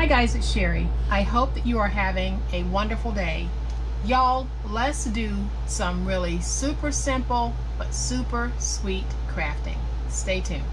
Hi guys, it's Sherry. I hope that you are having a wonderful day. Y'all, let's do some really super simple but super sweet crafting. Stay tuned.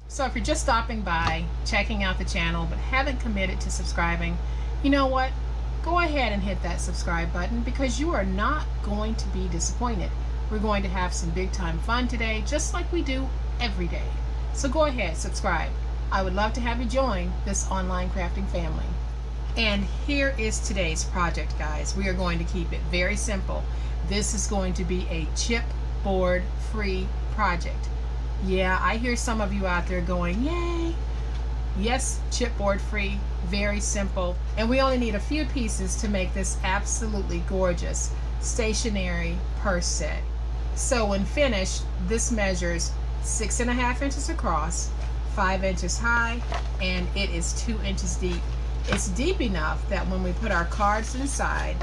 So if you're just stopping by, checking out the channel, but haven't committed to subscribing, you know what? Go ahead and hit that subscribe button because you are not going to be disappointed. We're going to have some big time fun today, just like we do every day. So go ahead, subscribe. I would love to have you join this online crafting family. And here is today's project, guys. We are going to keep it very simple. This is going to be a chipboard free project. Yeah, I hear some of you out there going, yay! Yes, chipboard free, very simple. And we only need a few pieces to make this absolutely gorgeous stationery purse set. So when finished, this measures 6.5 inches across, 5 inches high, and it is 2 inches deep. It's deep enough that when we put our cards inside,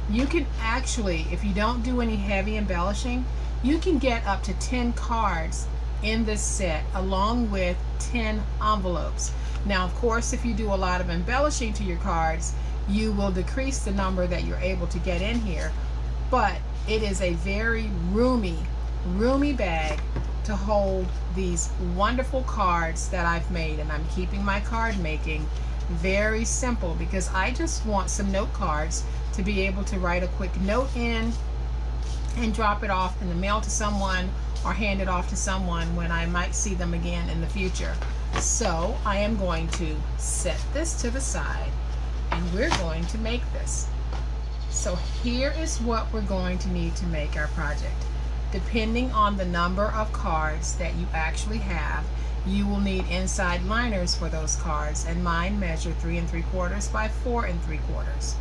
you can actually, if you don't do any heavy embellishing, you can get up to 10 cards in this set along with 10 envelopes. Now of course, if you do a lot of embellishing to your cards, you will decrease the number that you're able to get in here, but it is a very roomy bag to hold these wonderful cards that I've made. And I'm keeping my card making very simple because I just want some note cards to be able to write a quick note in and drop it off in the mail to someone or hand it off to someone when I might see them again in the future. So I am going to set this to the side and we're going to make this. So here is what we're going to need to make our project. Depending on the number of cards that you actually have, you will need inside liners for those cards, and mine measure 3 3/4 by 4 3/4.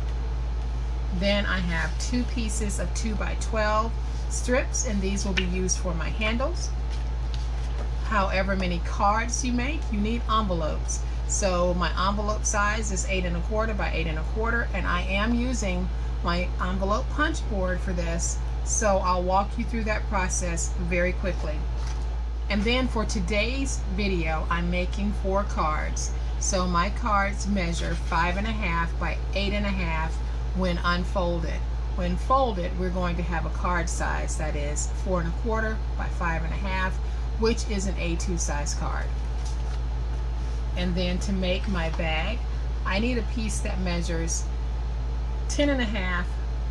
Then I have 2 pieces of 2 by 12 strips, and these will be used for my handles. However many cards you make, you need envelopes. So my envelope size is 8 1/4 by 8 1/4, and I am using my envelope punch board for this, so I'll walk you through that process very quickly. And then for today's video, I'm making 4 cards. So my cards measure 5 1/2 by 8 1/2 when unfolded. When folded, we're going to have a card size that is 4 1/4 by 5 1/2, which is an A2 size card. And then to make my bag, I need a piece that measures 10 1/2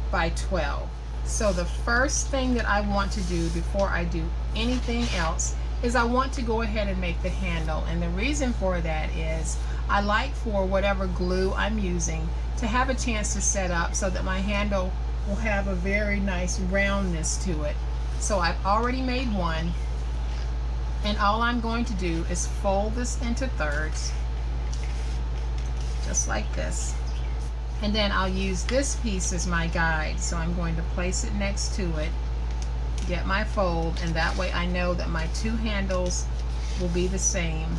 by 12. So the first thing that I want to do before I do anything else is I want to go ahead and make the handle. And the reason for that is I like for whatever glue I'm using to have a chance to set up so that my handle will have a very nice roundness to it. So I've already made one, and all I'm going to do is fold this into thirds, just like this. And then I'll use this piece as my guide. So I'm going to place it next to it, get my fold, and that way I know that my 2 handles will be the same.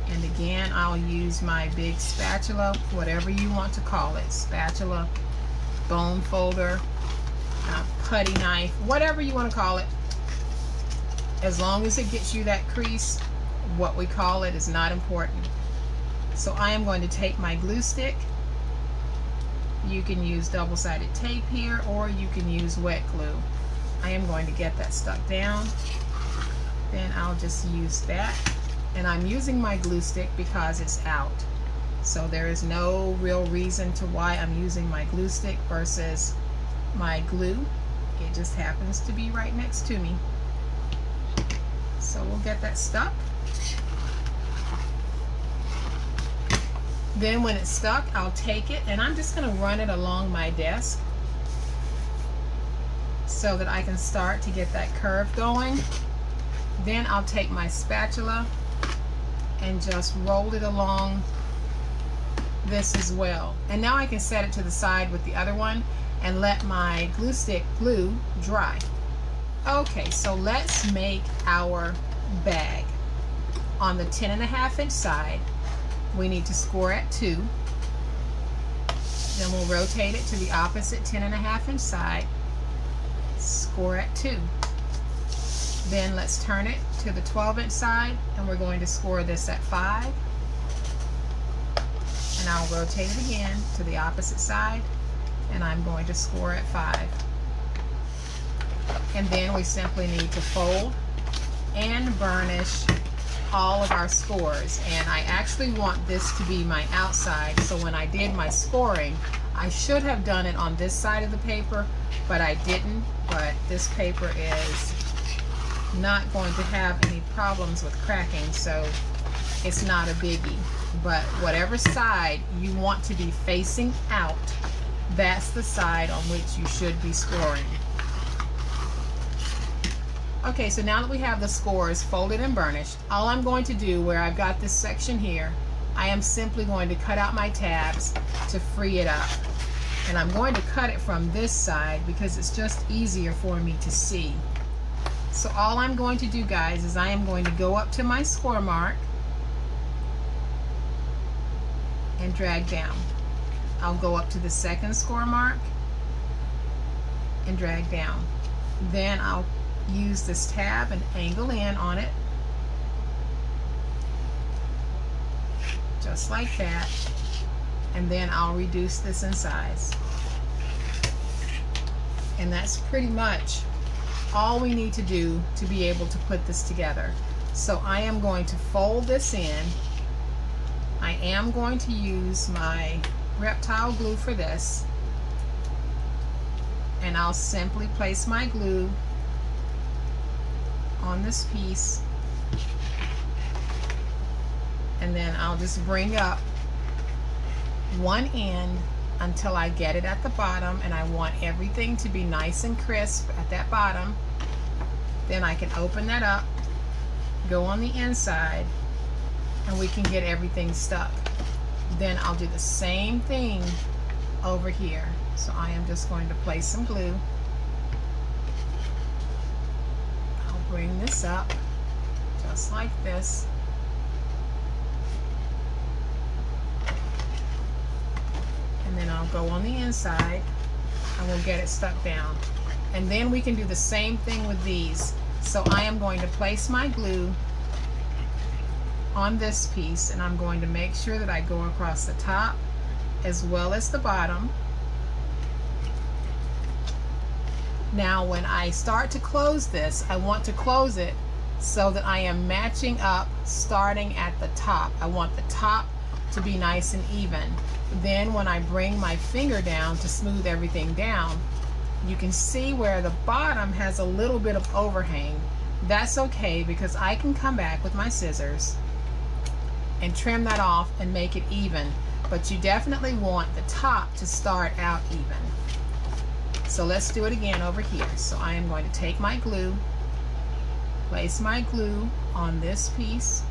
And again, I'll use my big spatula, whatever you want to call it, spatula, bone folder, putty knife, whatever you want to call it. As long as it gets you that crease, what we call it is not important. So I am going to take my glue stick. You can use double-sided tape here, or you can use wet glue. I am going to get that stuck down. Then I'll just use that. And I'm using my glue stick because it's out. So there is no real reason to why I'm using my glue stick versus my glue. It just happens to be right next to me. So we'll get that stuck. Then when it's stuck, I'll take it and I'm just going to run it along my desk so that I can start to get that curve going. Then I'll take my spatula and just roll it along this as well. And now I can set it to the side with the other one and let my glue stick glue dry. Okay, so let's make our bag. On the 10.5-inch side, we need to score at 2. Then we'll rotate it to the opposite 10.5-inch side, score at 2. Then let's turn it to the 12-inch side, and we're going to score this at 5. And I'll rotate it again to the opposite side, and I'm going to score at 5. And then we simply need to fold and burnish all of our scores. And I actually want this to be my outside, so when I did my scoring, I should have done it on this side of the paper, but I didn't. But this paper is not going to have any problems with cracking, so it's not a biggie. But whatever side you want to be facing out, that's the side on which you should be scoring. Okay, so now that we have the scores folded and burnished, all I'm going to do where I've got this section here, I am simply going to cut out my tabs to free it up. And I'm going to cut it from this side because it's just easier for me to see. So all I'm going to do, guys, is I am going to go up to my score mark and drag down. I'll go up to the second score mark and drag down. Then I'll use this tab and angle in on it, just like that, and then I'll reduce this in size. And that's pretty much all we need to do to be able to put this together. So I am going to fold this in. I am going to use my Reptile Glue for this, and I'll simply place my glue on this piece, and then I'll just bring up one end until I get it at the bottom, and I want everything to be nice and crisp at that bottom. Then I can open that up, go on the inside, and we can get everything stuck. Then I'll do the same thing over here. So I am just going to place some glue. Bring this up just like this, and then I'll go on the inside and we'll get it stuck down. And then we can do the same thing with these. So I am going to place my glue on this piece, and I'm going to make sure that I go across the top as well as the bottom. Now when I start to close this, I want to close it so that I am matching up starting at the top. I want the top to be nice and even. Then when I bring my finger down to smooth everything down, you can see where the bottom has a little bit of overhang. That's okay, because I can come back with my scissors and trim that off and make it even. But you definitely want the top to start out even. So let's do it again over here. So I am going to take my glue, place my glue on this piece.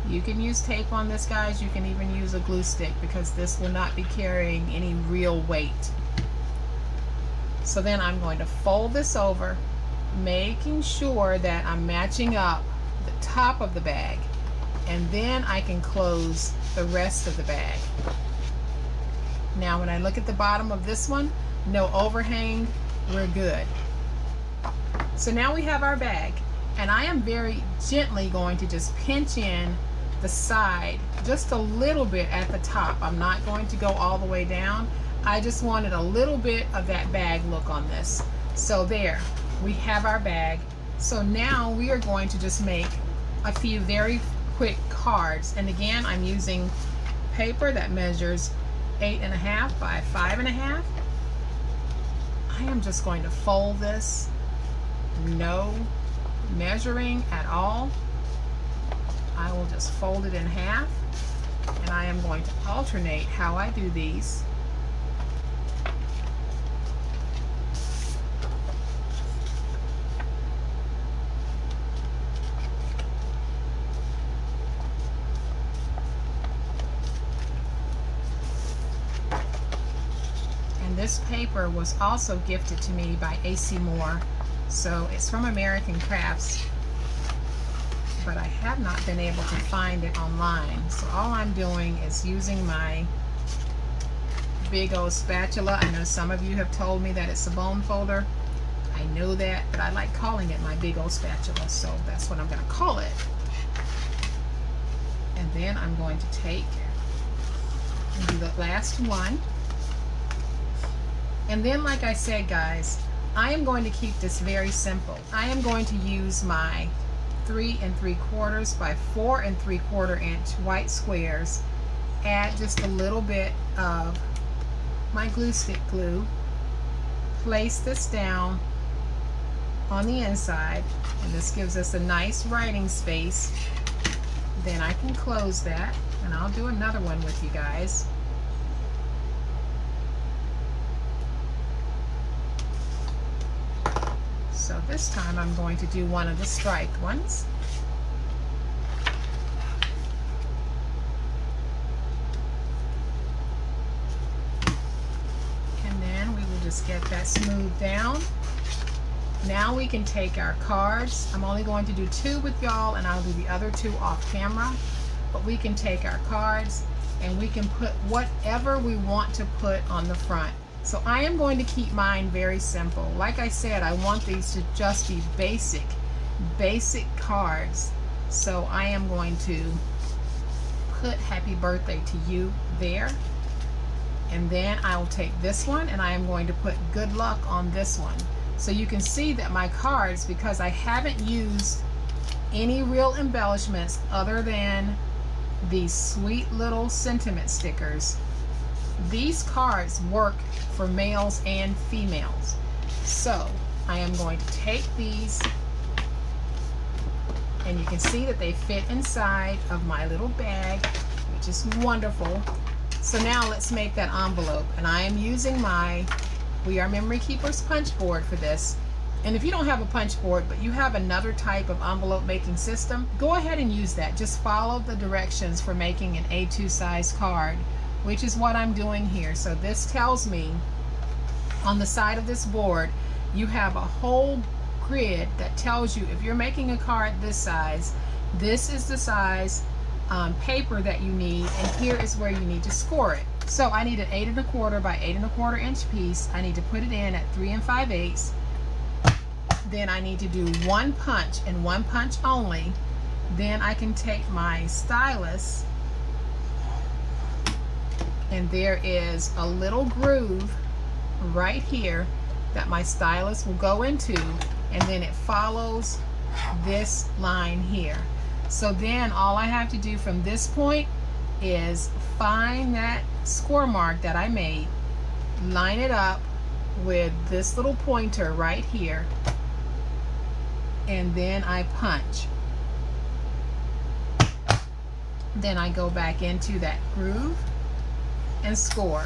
You can use tape on this, guys. You can even use a glue stick, because this will not be carrying any real weight. So then I'm going to fold this over, making sure that I'm matching up the top of the bag, and then I can close the rest of the bag. Now when I look at the bottom of this one, no overhang, we're good. So now we have our bag, and I am very gently going to just pinch in the side just a little bit at the top. I'm not going to go all the way down. I just wanted a little bit of that bag look on this. So there, we have our bag. So now we are going to just make a few very quick cards. And again, I'm using paper that measures 8.5 by 5.5. I am just going to fold this, no measuring at all. I will just fold it in half, and I am going to alternate how I do these. this paper was also gifted to me by AC Moore. So it's from American Crafts, but I have not been able to find it online. So all I'm doing is using my big old spatula. I know some of you have told me that it's a bone folder. I know that, but I like calling it my big old spatula, so that's what I'm going to call it. And then I'm going to take and do the last one. And then, like I said, guys, I am going to keep this very simple. I am going to use my 3 3/4 by 4 3/4 inch white squares, add just a little bit of my glue stick glue, place this down on the inside, and this gives us a nice writing space. Then I can close that, and I'll do another one with you guys. So this time I'm going to do one of the striped ones. And then we will just get that smoothed down. Now we can take our cards. I'm only going to do 2 with y'all, and I'll do the other 2 off camera. But we can take our cards and we can put whatever we want to put on the front. So I am going to keep mine very simple. Like I said, I want these to just be basic cards. So I am going to put happy birthday to you there. And then I will take this one and I am going to put good luck on this one. So you can see that my cards, because I haven't used any real embellishments other than these sweet little sentiment stickers, these cards work for males and females. So I am going to take these, and you can see that they fit inside of my little bag, which is wonderful. So now let's make that envelope, and I am using my We Are Memory Keepers punch board for this. And if you don't have a punch board, but you have another type of envelope making system, go ahead and use that. Just follow the directions for making an A2 size card, which is what I'm doing here. So this tells me on the side of this board, you have a whole grid that tells you if you're making a card this size, this is the size paper that you need, and here is where you need to score it. So I need an 8 1/4 by 8 1/4 inch piece. I need to put it in at 3 5/8. Then I need to do 1 punch and 1 punch only. Then I can take my stylus, and there is a little groove right here that my stylus will go into, and then it follows this line here. So then all I have to do from this point is find that score mark that I made, line it up with this little pointer right here, and then I punch. Then I go back into that groove and score.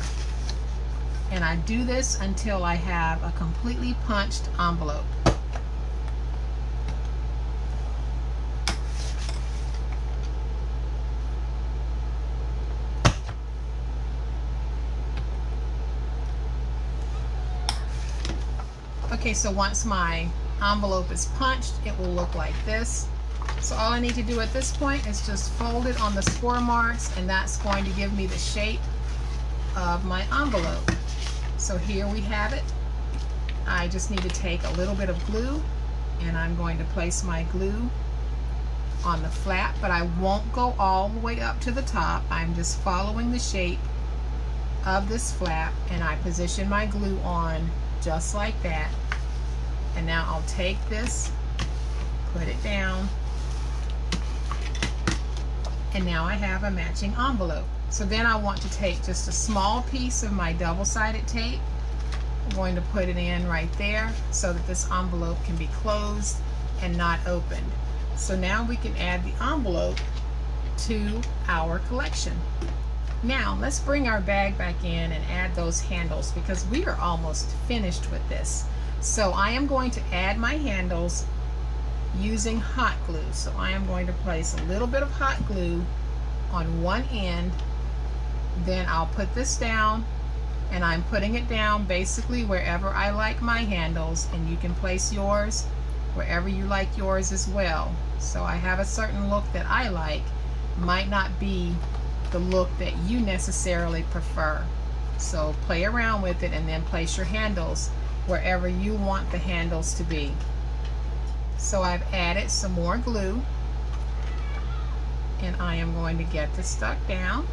And I do this until I have a completely punched envelope. Okay, so once my envelope is punched, it will look like this. So all I need to do at this point is just fold it on the score marks, and that's going to give me the shape of my envelope. So here we have it. I just need to take a little bit of glue, and I'm going to place my glue on the flap, but I won't go all the way up to the top. I'm just following the shape of this flap, and I position my glue on just like that. And now I'll take this, put it down, and now I have a matching envelope. So then I want to take just a small piece of my double-sided tape. I'm going to put it in right there so that this envelope can be closed and not opened. So now we can add the envelope to our collection. Now let's bring our bag back in and add those handles, because we are almost finished with this. So I am going to add my handles using hot glue. So I am going to place a little bit of hot glue on one end. Then I'll put this down and I'm putting it down basically wherever I like my handles, and you can place yours wherever you like yours as well. So I have a certain look that I like, might not be the look that you necessarily prefer. So play around with it and then place your handles wherever you want the handles to be. So I've added some more glue, and I am going to get this stuck down.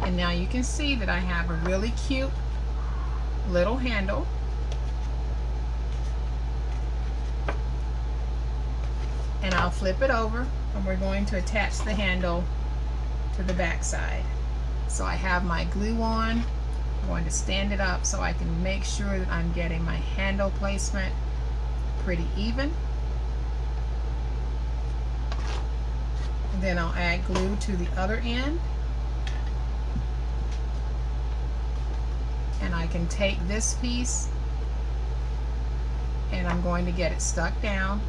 And now you can see that I have a really cute little handle. And I'll flip it over, and we're going to attach the handle to the back side. So I have my glue on. I'm going to stand it up so I can make sure that I'm getting my handle placement pretty even. And then I'll add glue to the other end. And I can take this piece and I'm going to get it stuck down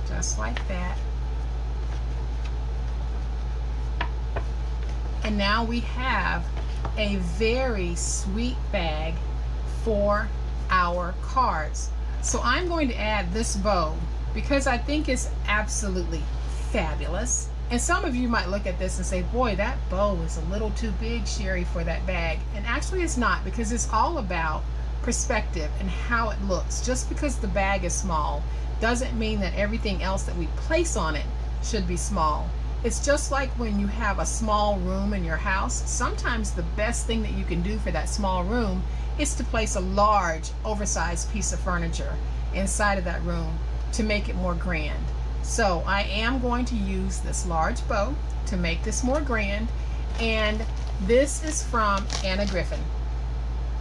just like that. And now we have a very sweet bag for our cards. So I'm going to add this bow because I think it's absolutely fabulous. And some of you might look at this and say, boy, that bow is a little too big, Sherry, for that bag. And actually it's not, because it's all about perspective and how it looks. Just because the bag is small doesn't mean that everything else that we place on it should be small. It's just like when you have a small room in your house. Sometimes the best thing that you can do for that small room is to place a large, oversized piece of furniture inside of that room to make it more grand. So I am going to use this large bow to make this more grand, and this is from Anna Griffin.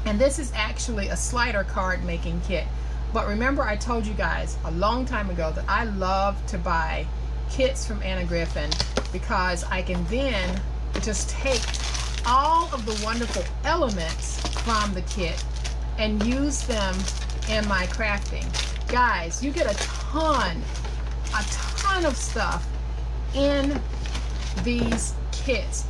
And this is actually a slider card making kit. But remember, I told you guys a long time ago that I love to buy kits from Anna Griffin because I can then just take all of the wonderful elements from the kit and use them in my crafting. Guys, you get a ton of stuff in these kits.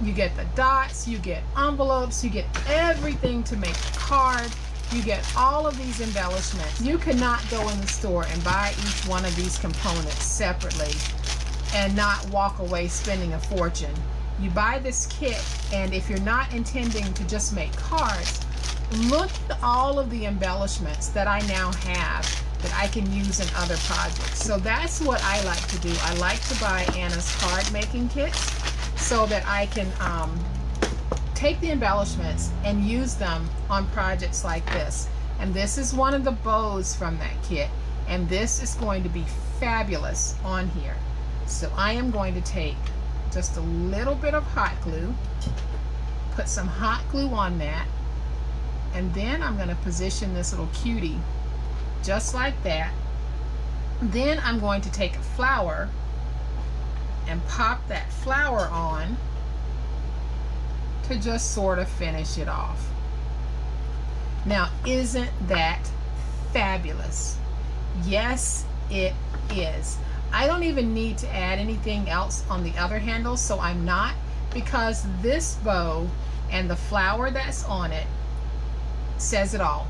You get the dots, you get envelopes, you get everything to make a card, you get all of these embellishments. You cannot go in the store and buy each one of these components separately and not walk away spending a fortune. You buy this kit, and if you're not intending to just make cards, look at all of the embellishments that I now have that I can use in other projects. So that's what I like to do. I like to buy Anna's card making kits so that I can take the embellishments and use them on projects like this. And this is one of the bows from that kit, and this is going to be fabulous on here. So I am going to take just a little bit of hot glue, put some hot glue on that, and then I'm going to position this little cutie just like that. Then I'm going to take a flower and pop that flower on to just sort of finish it off. Now, isn't that fabulous? Yes, it is. I don't even need to add anything else on the other handles, so I'm not, because this bow and the flower that's on it says it all.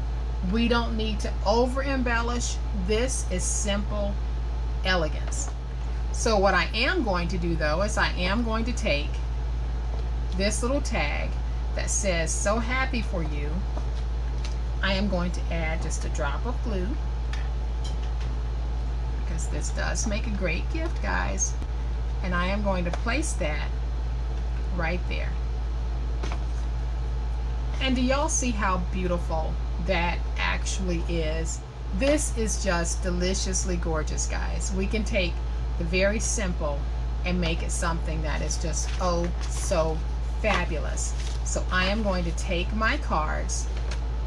We don't need to over embellish. This is simple elegance. So what I am going to do though is I am going to take this little tag that says "So happy for you." I am going to add just a drop of glue, because this does make a great gift, guys. And I am going to place that right there. And do y'all see how beautiful that actually is? This is just deliciously gorgeous, guys. We can take the very simple and make it something that is just oh so fabulous. So I am going to take my cards,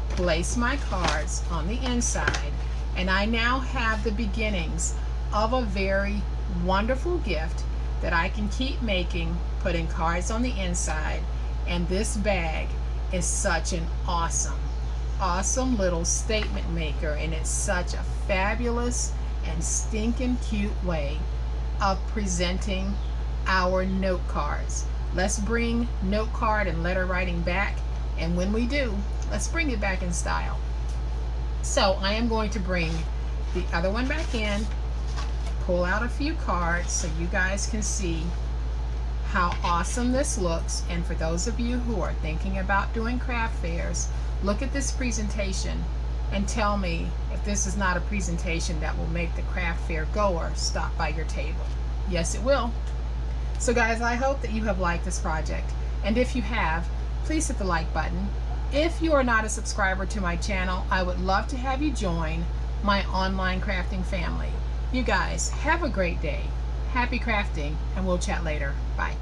place my cards on the inside, and I now have the beginnings of a very wonderful gift that I can keep making, putting cards on the inside. And this bag is such an awesome little statement maker, and it's such a fabulous and stinking cute way of presenting our note cards. Let's bring note card and letter writing back, and when we do, let's bring it back in style. So I am going to bring the other one back in, pull out a few cards so you guys can see how awesome this looks. And for those of you who are thinking about doing craft fairs, look at this presentation and tell me if this is not a presentation that will make the craft fair goer stop by your table. Yes, it will. So guys, I hope that you have liked this project, and if you have, please hit the like button. If you are not a subscriber to my channel, I would love to have you join my online crafting family. You guys have a great day. Happy crafting, and we'll chat later. Bye.